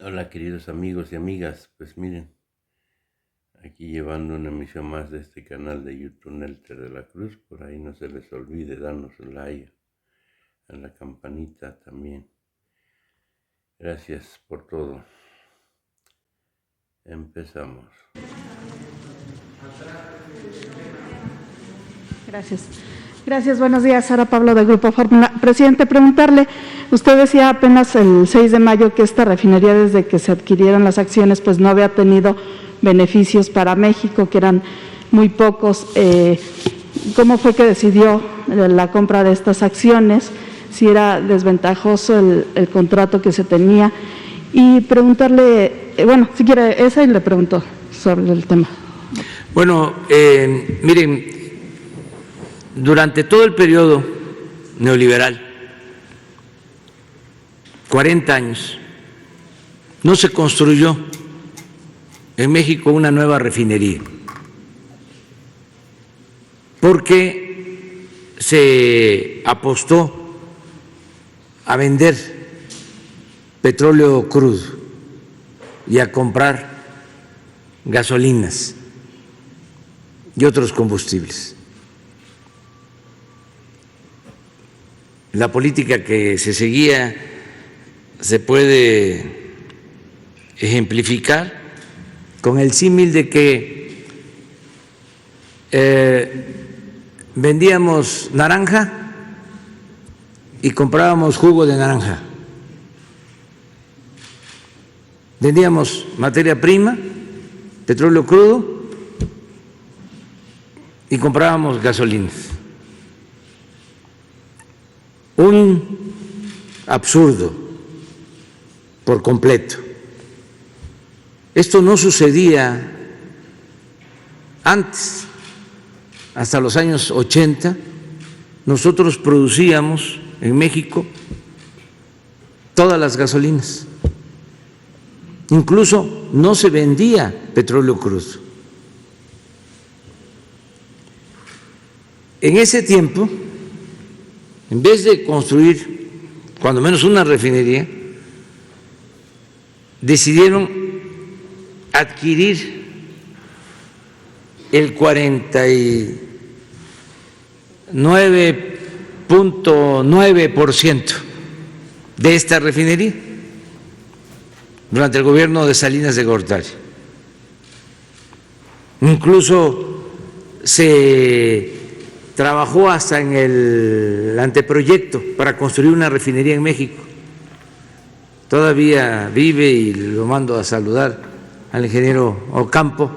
Hola queridos amigos y amigas, pues miren, aquí llevando una emisión más de este canal de YouTube Nelter de la Cruz. Por ahí no se les olvide darnos un like, a la campanita también. Gracias por todo. Empezamos. Gracias, buenos días. Sara Pablo de Grupo Fórmula. Presidente, preguntarle, usted decía apenas el 6 de mayo que esta refinería, desde que se adquirieron las acciones, pues no había tenido beneficios para México, que eran muy pocos. ¿Cómo fue que decidió la compra de estas acciones? Si era desventajoso el contrato que se tenía. Y preguntarle, bueno, si quiere esa, y le pregunto sobre el tema. Bueno, miren, durante todo el periodo neoliberal, 40 años, no se construyó en México una nueva refinería, porque se apostó a vender petróleo crudo y a comprar gasolinas y otros combustibles. La política que se seguía se puede ejemplificar con el símil de que vendíamos naranja y comprábamos jugo de naranja. Vendíamos materia prima, petróleo crudo, y comprábamos gasolinas. Un absurdo por completo. Esto no sucedía antes. Hasta los años 80 nosotros producíamos en México todas las gasolinas. Incluso no se vendía petróleo crudo. En ese tiempo, en vez de construir cuando menos una refinería, decidieron adquirir el 49.9% de esta refinería durante el gobierno de Salinas de Gortari. Incluso se trabajó hasta en el anteproyecto para construir una refinería en México. Todavía vive, y lo mando a saludar al ingeniero Ocampo,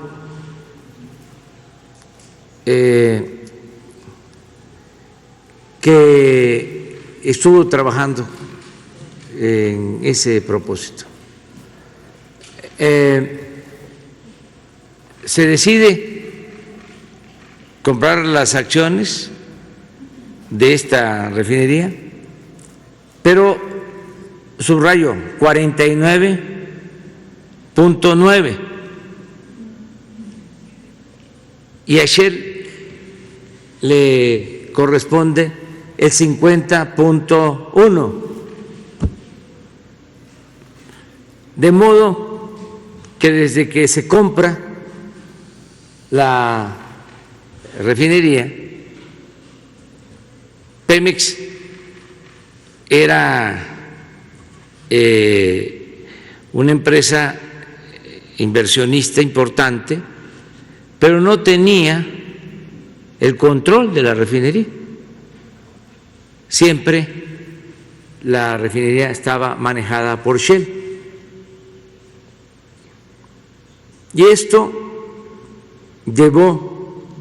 que estuvo trabajando en ese propósito. Se decide comprar las acciones de esta refinería, pero subrayo 49.9, y a Shell le corresponde el 50.1, de modo que desde que se compra la refinería, Pemex era una empresa inversionista importante, pero no tenía el control de la refinería. Siempre la refinería estaba manejada por Shell. Y esto llevó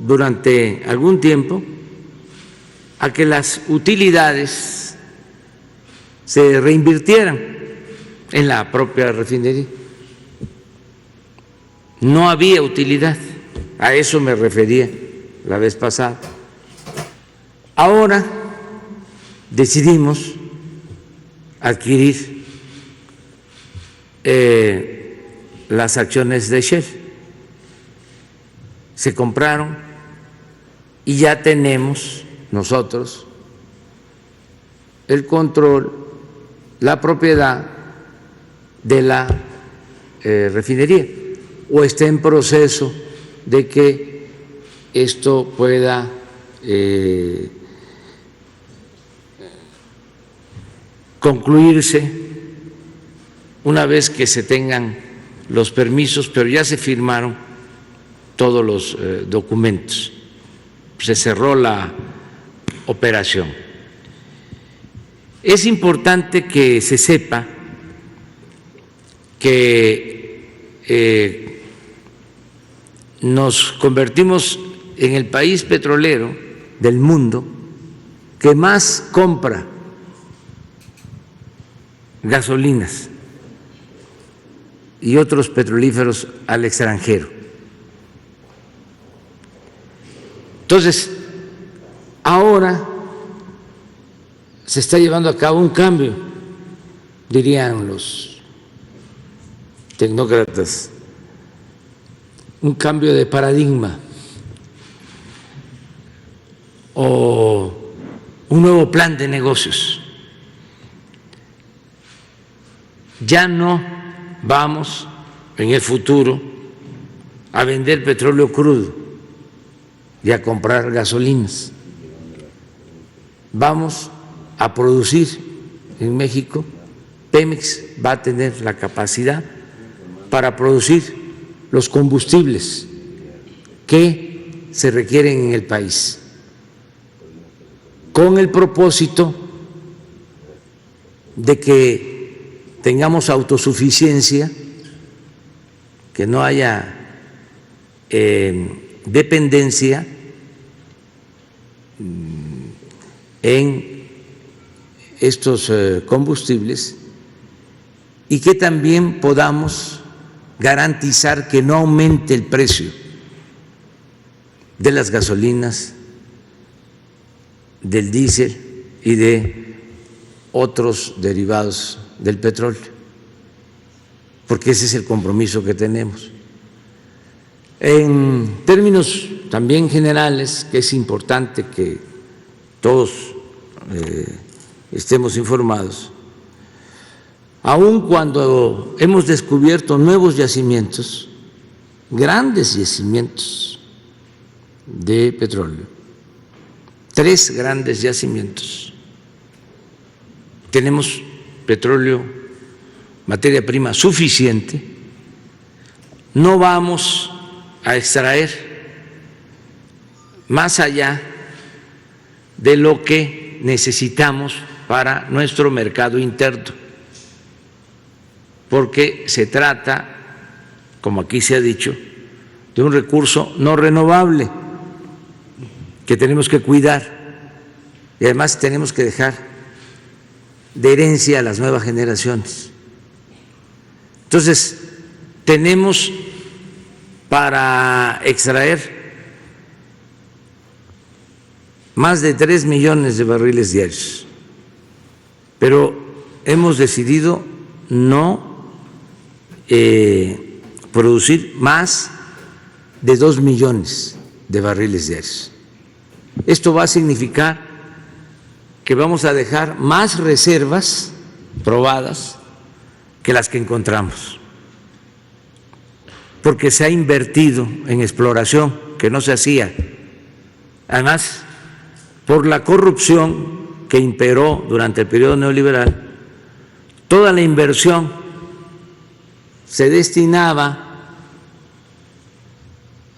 durante algún tiempo a que las utilidades se reinvirtieran en la propia refinería. No había utilidad, a eso me refería la vez pasada. Ahora decidimos adquirir las acciones de Shell. Se compraron y ya tenemos nosotros el control, la propiedad de la refinería, o está en proceso de que esto pueda concluirse una vez que se tengan los permisos, pero ya se firmaron todos los documentos, se cerró la operación. Es importante que se sepa que nos convertimos en el país petrolero del mundo que más compra gasolinas y otros petrolíferos al extranjero. Entonces, ahora se está llevando a cabo un cambio, dirían los tecnócratas, un cambio de paradigma o un nuevo plan de negocios. Ya no vamos en el futuro a vender petróleo crudo y a comprar gasolinas. Vamos a producir en México. Pemex va a tener la capacidad para producir los combustibles que se requieren en el país, con el propósito de que tengamos autosuficiencia, que no haya dependencia en estos combustibles y que también podamos garantizar que no aumente el precio de las gasolinas, del diésel y de otros derivados del petróleo, porque ese es el compromiso que tenemos. En términos también generales, que es importante que todos estemos informados, aun cuando hemos descubierto nuevos yacimientos, grandes yacimientos de petróleo, 3 grandes yacimientos, tenemos petróleo, materia prima suficiente, no vamos a extraer más allá de lo que necesitamos para nuestro mercado interno, porque se trata, como aquí se ha dicho, de un recurso no renovable que tenemos que cuidar y además tenemos que dejar de herencia a las nuevas generaciones. Entonces, tenemos para extraer más de 3 millones de barriles diarios, pero hemos decidido no producir más de 2 millones de barriles diarios. Esto va a significar que vamos a dejar más reservas probadas que las que encontramos, porque se ha invertido en exploración que no se hacía. Además, por la corrupción que imperó durante el periodo neoliberal, toda la inversión se destinaba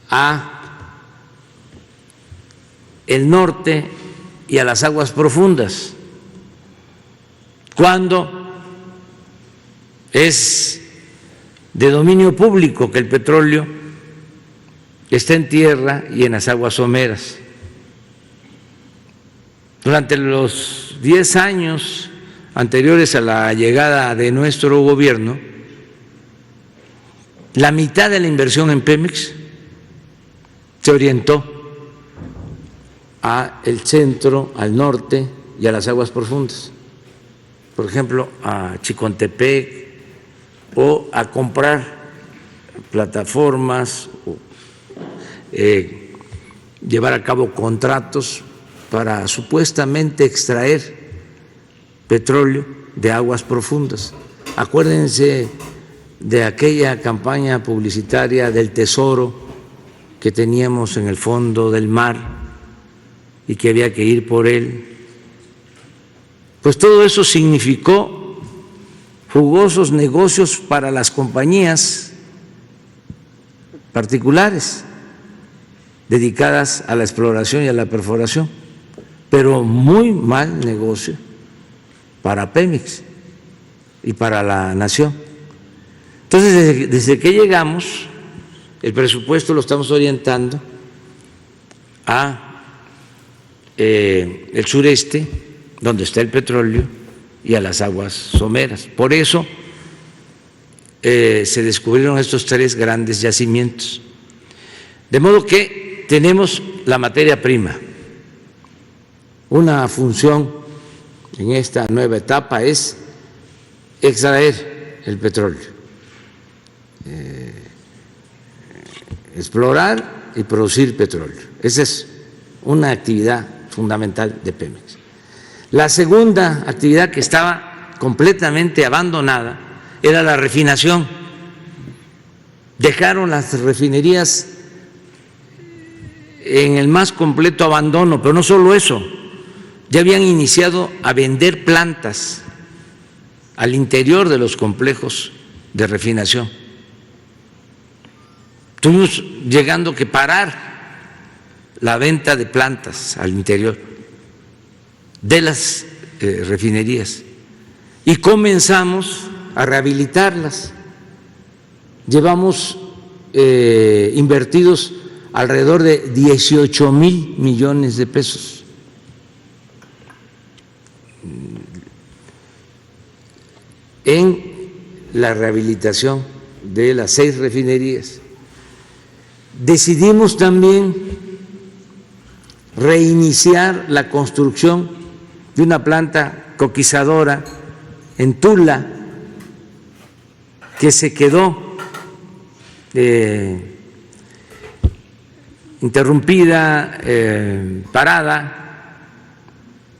a el norte y a las aguas profundas, cuando es de dominio público que el petróleo está en tierra y en las aguas someras. Durante los 10 años anteriores a la llegada de nuestro gobierno, la mitad de la inversión en Pemex se orientó al centro, al norte y a las aguas profundas. Por ejemplo, a Chicontepec, o a comprar plataformas, o llevar a cabo contratos para supuestamente extraer petróleo de aguas profundas. Acuérdense de aquella campaña publicitaria del tesoro que teníamos en el fondo del mar y que había que ir por él. Pues todo eso significó jugosos negocios para las compañías particulares dedicadas a la exploración y a la perforación, pero muy mal negocio para Pemex y para la nación. Entonces, desde que llegamos, el presupuesto lo estamos orientando a el sureste, donde está el petróleo, y a las aguas someras. Por eso se descubrieron estos 3 grandes yacimientos. De modo que tenemos la materia prima. Una función en esta nueva etapa es extraer el petróleo, explorar y producir petróleo. Esa es una actividad fundamental de Pemex. La segunda actividad, que estaba completamente abandonada, era la refinación. Dejaron las refinerías en el más completo abandono, pero no solo eso, ya habían iniciado a vender plantas al interior de los complejos de refinación. Tuvimos llegando que parar la venta de plantas al interior de las refinerías y comenzamos a rehabilitarlas. Llevamos invertidos alrededor de 18,000 millones de pesos en la rehabilitación de las 6 refinerías. Decidimos también reiniciar la construcción de una planta coquizadora en Tula, que se quedó interrumpida, parada.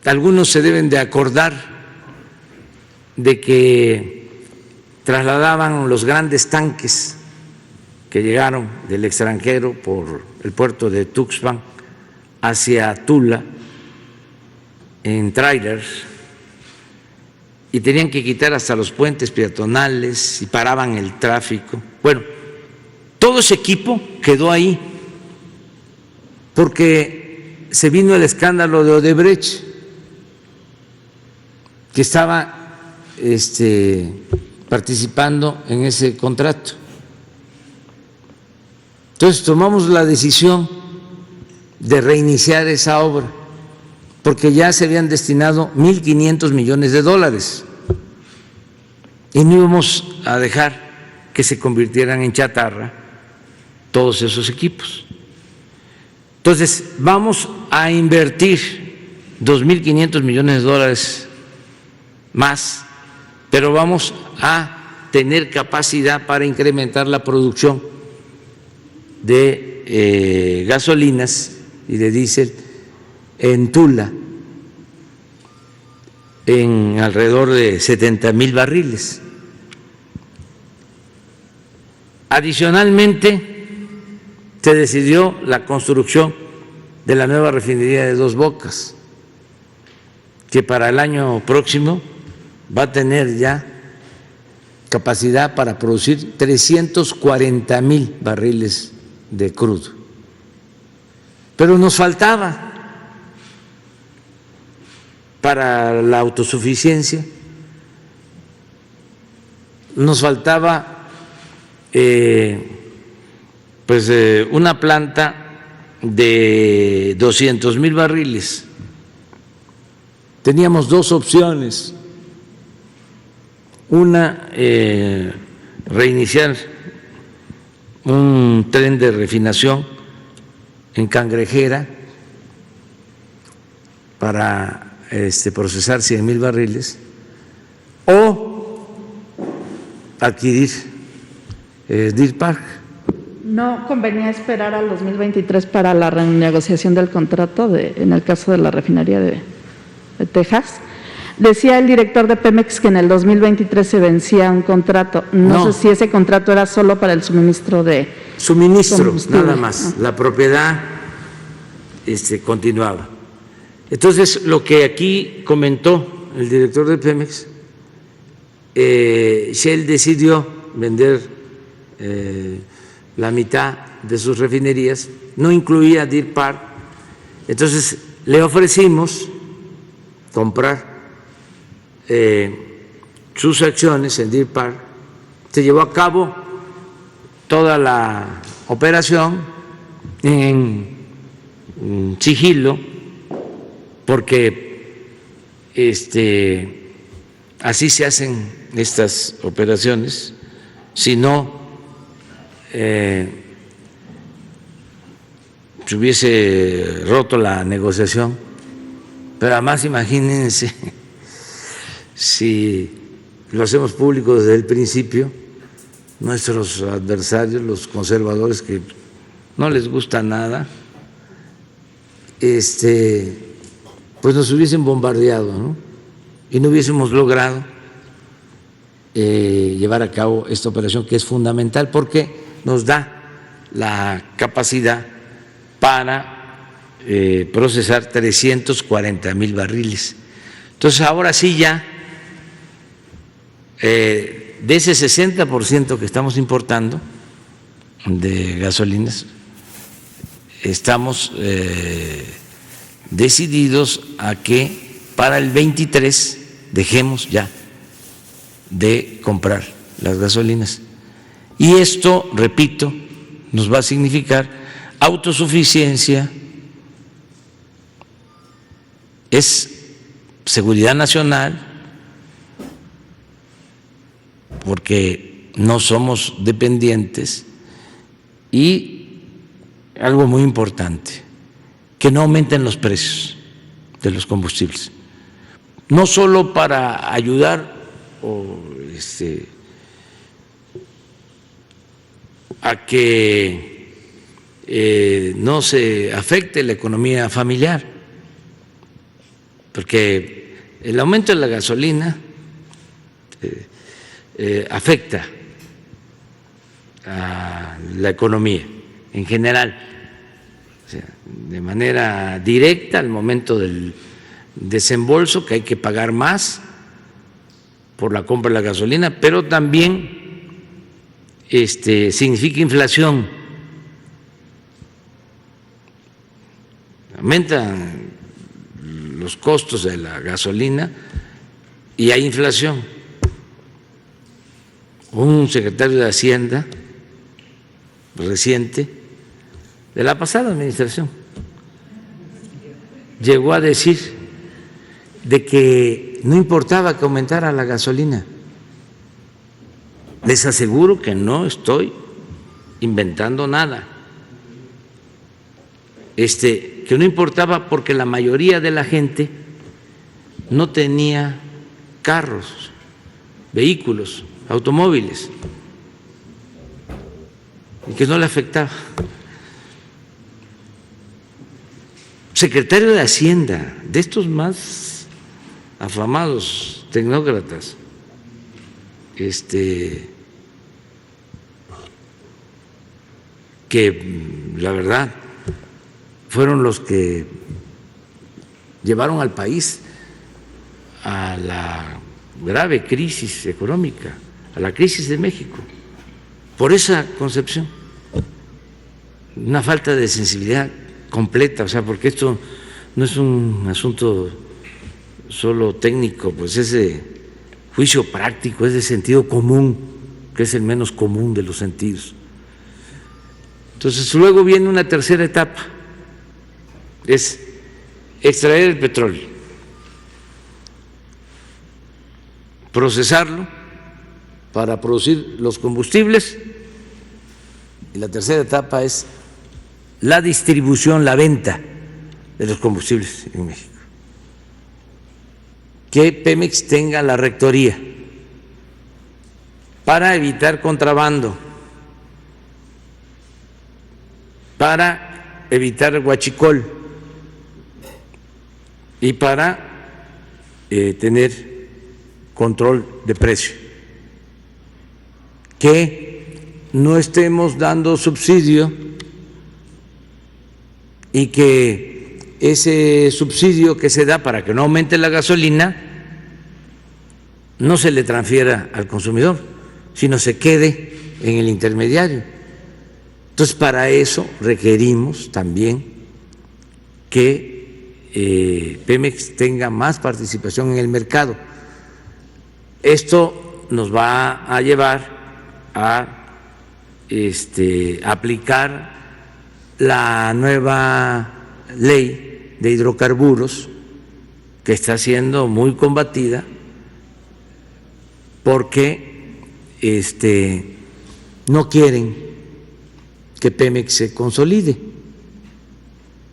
Algunos se deben de acordar de que trasladaban los grandes tanques que llegaron del extranjero por el puerto de Tuxpan hacia Tula en trailers y tenían que quitar hasta los puentes peatonales y paraban el tráfico. Bueno, todo ese equipo quedó ahí porque se vino el escándalo de Odebrecht, que estaba participando en ese contrato. Entonces tomamos la decisión de reiniciar esa obra, porque ya se habían destinado 1.500 millones de dólares y no íbamos a dejar que se convirtieran en chatarra todos esos equipos. Entonces vamos a invertir 2.500 millones de dólares más, pero vamos a tener capacidad para incrementar la producción de gasolinas y de diésel en Tula en alrededor de 70,000 barriles. Adicionalmente, se decidió la construcción de la nueva refinería de Dos Bocas, que para el año próximo va a tener ya capacidad para producir 340,000 barriles de crudo. Pero nos faltaba para la autosuficiencia, nos faltaba una planta de 200,000 barriles. Teníamos 2 opciones: una, reiniciar un tren de refinación en Cangrejera para procesar 100,000 barriles, o adquirir Deer Park. ¿No convenía esperar al 2023 para la renegociación del contrato en el caso de la refinería de Texas? Decía el director de Pemex que en el 2023 se vencía un contrato. No sé si ese contrato era solo para el suministro de combustible. Nada más. La propiedad continuaba. Entonces, lo que aquí comentó el director de Pemex, Shell decidió vender la mitad de sus refinerías, no incluía Deer Park. Entonces, le ofrecimos comprar sus acciones en Deer Park. Se llevó a cabo toda la operación en sigilo, porque así se hacen estas operaciones. Si no, se hubiese roto la negociación. Pero además, imagínense, si lo hacemos público desde el principio, nuestros adversarios, los conservadores, que no les gusta nada, pues nos hubiesen bombardeado, ¿no? Y no hubiésemos logrado llevar a cabo esta operación, que es fundamental porque nos da la capacidad para procesar 340,000 barriles. Entonces, ahora sí ya, de ese 60% que estamos importando de gasolinas, estamos decididos a que para el 23 dejemos ya de comprar las gasolinas. Y esto, repito, nos va a significar autosuficiencia, es seguridad nacional, porque no somos dependientes, y algo muy importante, que no aumenten los precios de los combustibles, no solo para ayudar a que no se afecte la economía familiar, porque el aumento de la gasolina afecta a la economía en general, o sea, de manera directa al momento del desembolso, que hay que pagar más por la compra de la gasolina, pero también significa inflación. Aumentan los costos de la gasolina y hay inflación. Un secretario de Hacienda reciente, de la pasada administración, llegó a decir de que no importaba que aumentara la gasolina. Les aseguro que no estoy inventando nada. Que no importaba porque la mayoría de la gente no tenía carros, vehículos, automóviles, y que no le afectaba. Secretario de Hacienda, de estos más afamados tecnócratas, que la verdad fueron los que llevaron al país a la grave crisis económica, a la crisis de México, por esa concepción, una falta de sensibilidad completa, o sea, porque esto no es un asunto solo técnico, pues es de juicio práctico, es de sentido común, que es el menos común de los sentidos. Entonces, luego viene una tercera etapa, es extraer el petróleo, procesarlo para producir los combustibles, y la tercera etapa es la distribución, la venta de los combustibles en México. Que Pemex tenga la rectoría para evitar contrabando, para evitar huachicol y para tener control de precio, que no estemos dando subsidio y que ese subsidio que se da para que no aumente la gasolina no se le transfiera al consumidor, sino se quede en el intermediario. Entonces, para eso requerimos también que Pemex tenga más participación en el mercado. Esto nos va a llevar a aplicar la nueva ley de hidrocarburos, que está siendo muy combatida porque no quieren que Pemex se consolide.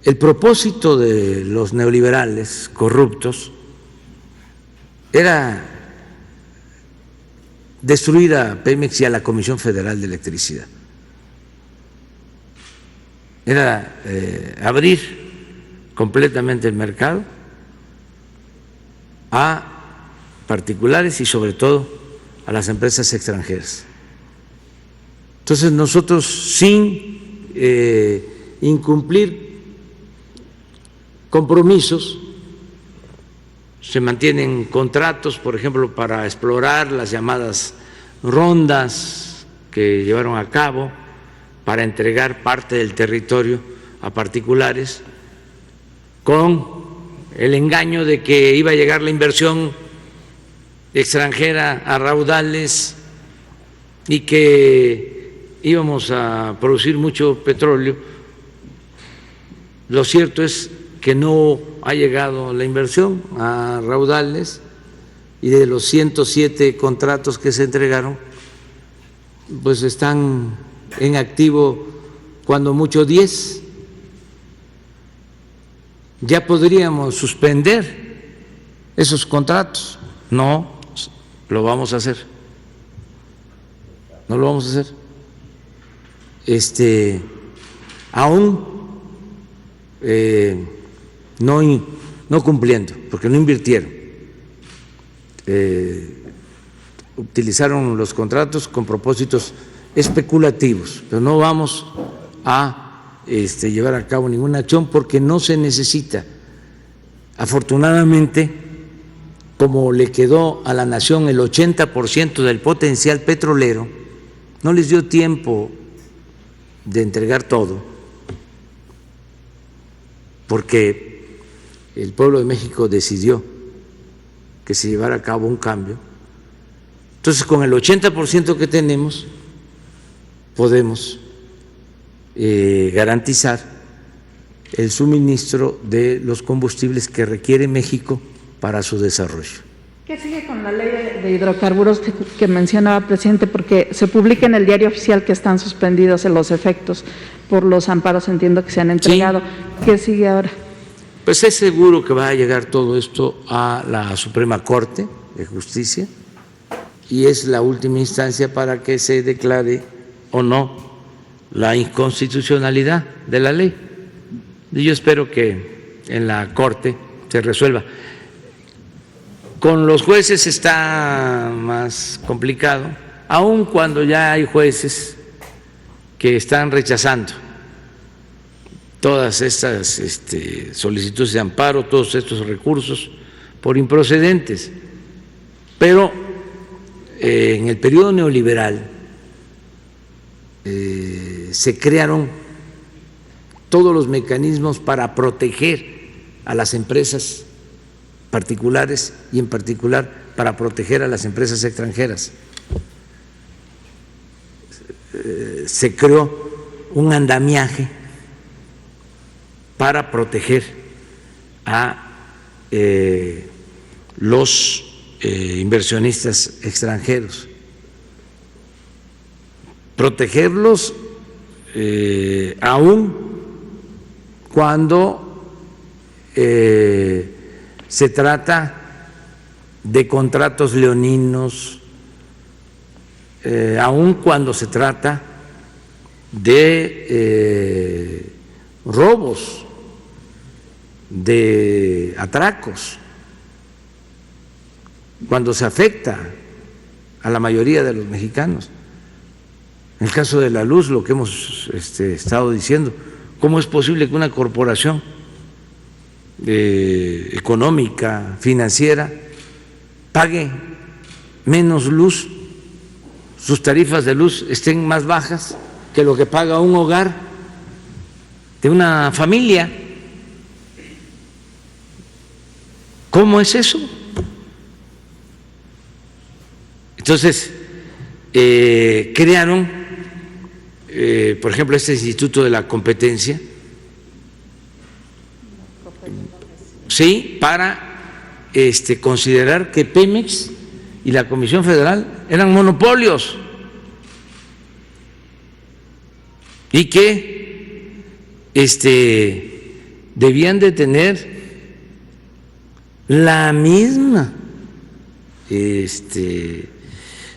El propósito de los neoliberales corruptos era destruir a Pemex y a la Comisión Federal de Electricidad. Era abrir completamente el mercado a particulares y sobre todo a las empresas extranjeras. Entonces nosotros, sin incumplir compromisos, se mantienen contratos, por ejemplo, para explorar las llamadas rondas que llevaron a cabo para entregar parte del territorio a particulares, con el engaño de que iba a llegar la inversión extranjera a raudales y que íbamos a producir mucho petróleo. Lo cierto es que no ha llegado la inversión a raudales, y de los 107 contratos que se entregaron, pues están en activo cuando mucho 10. Ya podríamos suspender esos contratos. No lo vamos a hacer. No lo vamos a hacer. Aún no cumpliendo, porque no invirtieron. Utilizaron los contratos con propósitos especulativos, pero no vamos a llevar a cabo ninguna acción porque no se necesita. Afortunadamente, como le quedó a la nación el 80% del potencial petrolero, no les dio tiempo de entregar todo, porque el pueblo de México decidió que se llevara a cabo un cambio. Entonces, con el 80% que tenemos, podemos garantizar el suministro de los combustibles que requiere México para su desarrollo. ¿Qué sigue con la ley de hidrocarburos que mencionaba, presidente? Porque se publica en el Diario Oficial que están suspendidos en los efectos por los amparos, entiendo que se han entregado. Sí. ¿Qué sigue ahora? Pues es seguro que va a llegar todo esto a la Suprema Corte de Justicia y es la última instancia para que se declare o no la inconstitucionalidad de la ley. Y yo espero que en la Corte se resuelva. Con los jueces está más complicado, aun cuando ya hay jueces que están rechazando todas estas solicitudes de amparo, todos estos recursos por improcedentes. Pero en el periodo neoliberal se crearon todos los mecanismos para proteger a las empresas particulares y en particular para proteger a las empresas extranjeras. Se creó un andamiaje para proteger a los inversionistas extranjeros, protegerlos aún cuando se trata de contratos leoninos, aun cuando se trata de robos, de atracos. cuando se afecta a la mayoría de los mexicanos. En el caso de la luz, lo que hemos estado diciendo, ¿cómo es posible que una corporación económica, financiera, pague menos luz, sus tarifas de luz estén más bajas que lo que paga un hogar de una familia? ¿Cómo es eso? Entonces, crearon, por ejemplo, este Instituto de la Competencia, sí, para considerar que Pemex y la Comisión Federal eran monopolios y que debían de tener la misma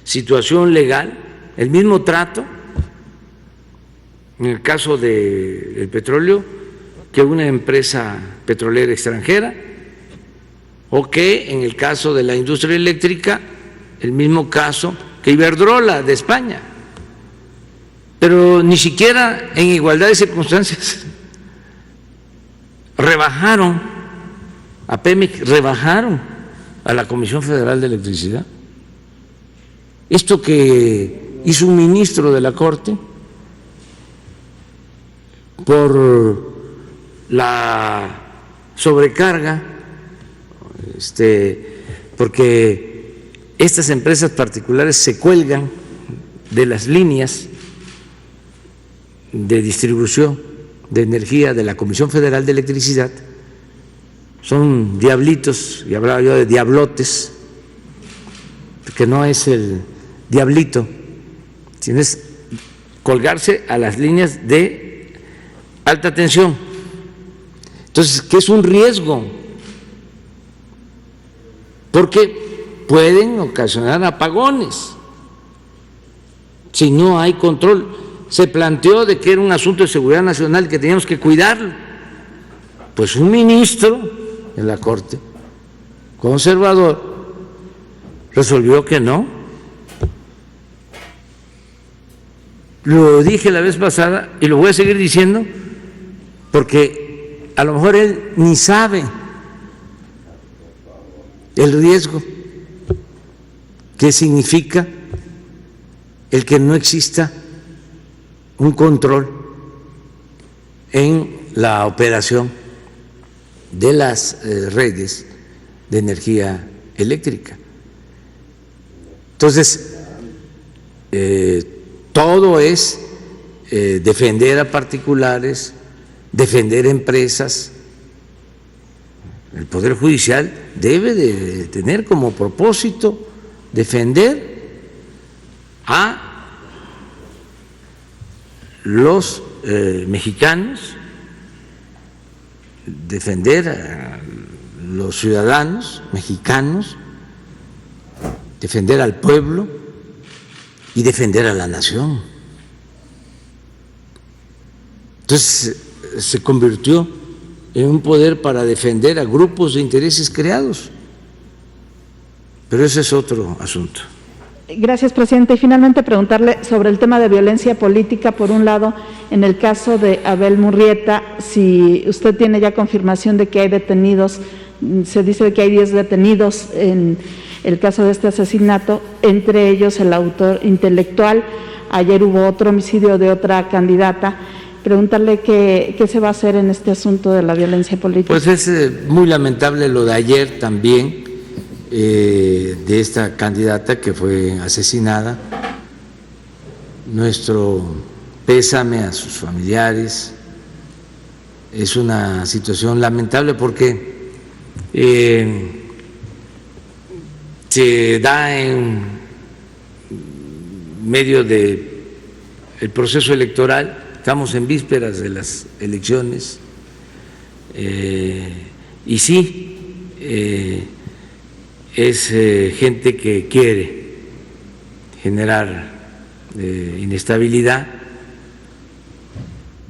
situación legal, el mismo trato en el caso del petróleo que una empresa petrolera extranjera, o que en el caso de la industria eléctrica, el mismo caso que Iberdrola de España, pero ni siquiera en igualdad de circunstancias. Rebajaron a Pemex, rebajaron a la Comisión Federal de Electricidad. Esto que hizo un ministro de la Corte por la sobrecarga, porque estas empresas particulares se cuelgan de las líneas de distribución de energía de la Comisión Federal de Electricidad, son diablitos, y hablaba yo de diablotes, que no es el diablito, sino es colgarse a las líneas de alta tensión. Entonces, ¿qué es un riesgo? Porque pueden ocasionar apagones si no hay control. Se planteó de que era un asunto de seguridad nacional que teníamos que cuidarlo. Pues un ministro en la Corte conservador resolvió que no. Lo dije la vez pasada y lo voy a seguir diciendo porque a lo mejor él ni sabe el riesgo que significa el que no exista un control en la operación de las redes de energía eléctrica. Entonces, todo es defender a particulares, defender empresas. El Poder Judicial debe de tener como propósito defender a los mexicanos, defender a los ciudadanos mexicanos, defender al pueblo y defender a la nación. Entonces se convirtió en un poder para defender a grupos de intereses creados, pero ese es otro asunto. Gracias, presidente. Y finalmente preguntarle sobre el tema de violencia política. Por un lado, en el caso de Abel Murrieta, si usted tiene ya confirmación de que hay detenidos, se dice que hay 10 detenidos en el caso de este asesinato, entre ellos el autor intelectual. Ayer hubo otro homicidio de otra candidata. Preguntarle qué se va a hacer en este asunto de la violencia política. Pues es muy lamentable lo de ayer también, de esta candidata que fue asesinada. Nuestro pésame a sus familiares. Es una situación lamentable porque se da en medio del proceso electoral. Estamos en vísperas de las elecciones y sí, es gente que quiere generar inestabilidad.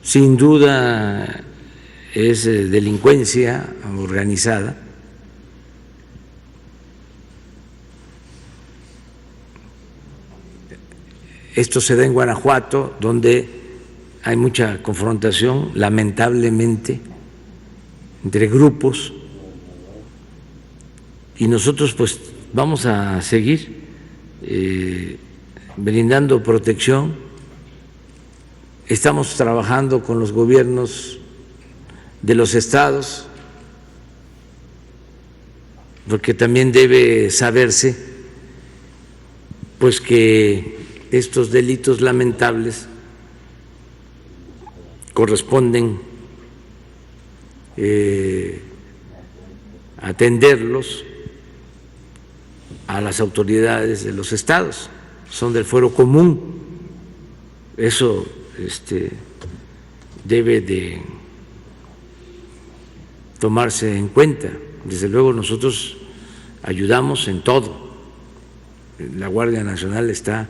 Sin duda es delincuencia organizada Esto se da en Guanajuato, donde hay mucha confrontación, lamentablemente, entre grupos, y nosotros pues vamos a seguir brindando protección. Estamos trabajando con los gobiernos de los estados, porque también debe saberse pues que estos delitos lamentables corresponden atenderlos a las autoridades de los estados, son del fuero común. Eso debe de tomarse en cuenta. Desde luego nosotros ayudamos en todo. La Guardia Nacional está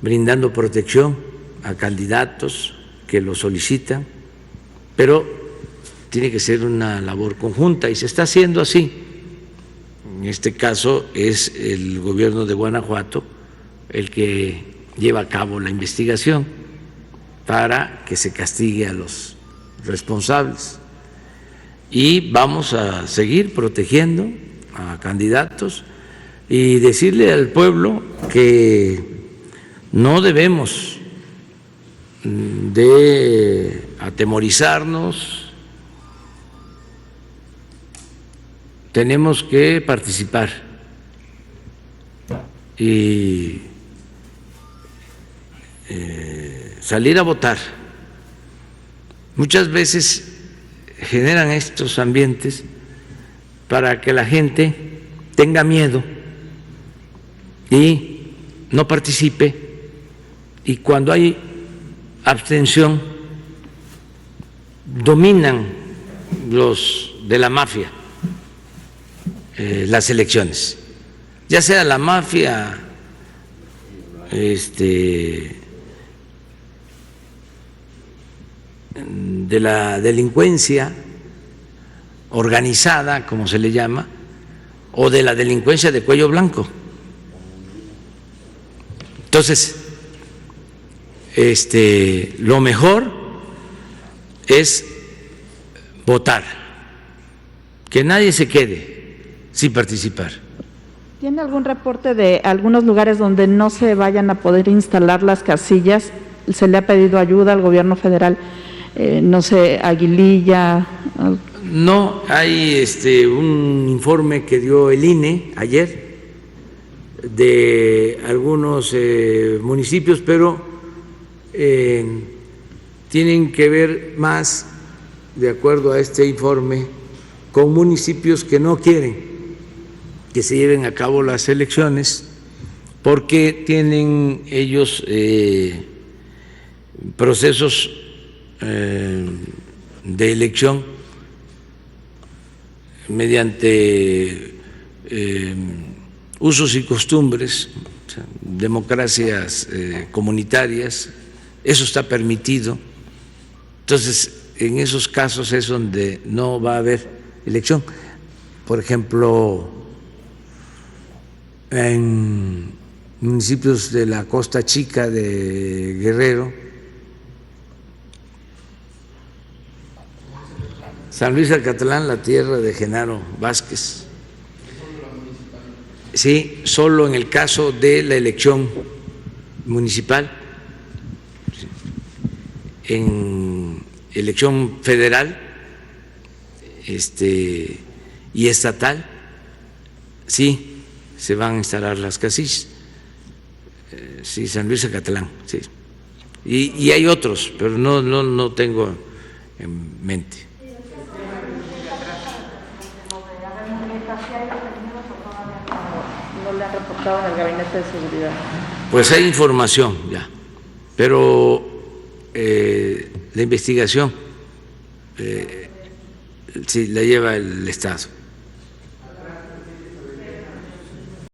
brindando protección a candidatos que lo solicitan, pero tiene que ser una labor conjunta y se está haciendo así. En este caso es el gobierno de Guanajuato el que lleva a cabo la investigación para que se castigue a los responsables, y vamos a seguir protegiendo a candidatos y decirle al pueblo que no debemos de atemorizarnos. Tenemos que participar y salir a votar. Muchas veces generan estos ambientes para que la gente tenga miedo y no participe, y cuando hay abstención dominan los de la mafia las elecciones, ya sea la mafia de la delincuencia organizada, como se le llama, o de la delincuencia de cuello blanco. Entonces, lo mejor es votar, que nadie se quede sin participar. ¿Tiene algún reporte de algunos lugares donde no se vayan a poder instalar las casillas? ¿Se le ha pedido ayuda al gobierno federal? No sé, Aguililla. No, hay un informe que dio el INE ayer de algunos municipios, pero tienen que ver más, de acuerdo a este informe, con municipios que no quieren que se lleven a cabo las elecciones porque tienen ellos procesos de elección mediante usos y costumbres, o sea, democracias comunitarias. Eso está permitido. Entonces, en esos casos es donde no va a haber elección. Por ejemplo, en municipios de la Costa Chica de Guerrero, San Luis Acatlán, la tierra de Genaro Vázquez. Sí, solo en el caso de la elección municipal. En elección federal y estatal, sí, se van a instalar las casillas. Sí, San Luis Acatlán, sí. Y hay otros, pero no tengo en mente. ¿No le han reportado en el Gabinete de Seguridad? Pues hay información ya, pero la investigación sí la lleva el Estado.